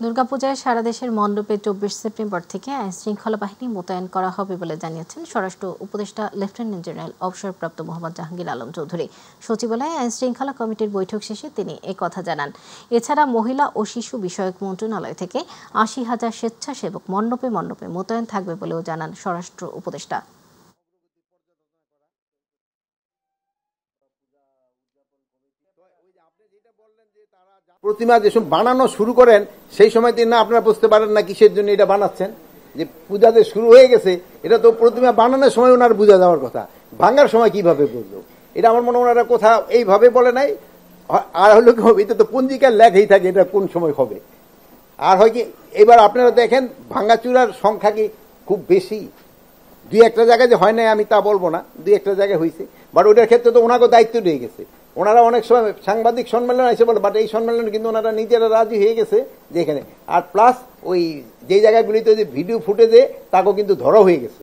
দুর্গাপূজায় সারা দেশের মণ্ডপে ২৪ সেপ্টেম্বর থেকে আইনশৃঙ্খলা বাহিনী মোতায়েন করা হবে বলে জানিয়েছেন স্বরাষ্ট্র উপদেষ্টা লেফটেন্যান্ট জেনারেল অবসরপ্রাপ্ত মোহাম্মদ জাহাঙ্গীর আলম চৌধুরী। সচিবালয়ে আইনশৃঙ্খলা কমিটির বৈঠক শেষে তিনি কথা জানান। এছাড়া মহিলা ও শিশু বিষয়ক মন্ত্রণালয় থেকে ৮০,০০০ স্বেচ্ছাসেবক মণ্ডপে মণ্ডপে মোতায়েন থাকবে বলেও জানান স্বরাষ্ট্র উপদেষ্টা। প্রতিমা যে সময় বানানো শুরু করেন সেই সময় না আপনারা বুঝতে পারেন না কিসের জন্য এটা বানাচ্ছেন। যে পূজা যে শুরু হয়ে গেছে এটা তো প্রতিমা বানানোর সময় ওনার বোঝা যাওয়ার কথা, ভাঙার সময় কিভাবে বুঝলো এটা আমার মনে হয় ওনারা কোথাও এইভাবে বলে নাই। আর হলো কি হবে, এটা তো পঞ্জিকার লেখাই থাকে এটা কোন সময় হবে। আর হয় কি এবার আপনারা দেখেন ভাঙাচুরার সংখ্যা কি খুব বেশি, দুই একটা জায়গায় যে হয় নাই আমি তা বলবো না, দুই একটা জায়গায় হয়েছে, বাট ওইটার ক্ষেত্রে তো ওনাকে দায়িত্ব দিয়ে গেছে। ওনারা অনেক সময় সাংবাদিক সম্মেলন এসে বলে, বাট এই সম্মেলনে কিন্তু ওনারা নিজেরা রাজি হয়ে গেছে যে এখানে। আর প্লাস ওই যে জায়গাগুলিতে যে ভিডিও ফুটেজে তাকেও কিন্তু ধরা হয়ে গেছে।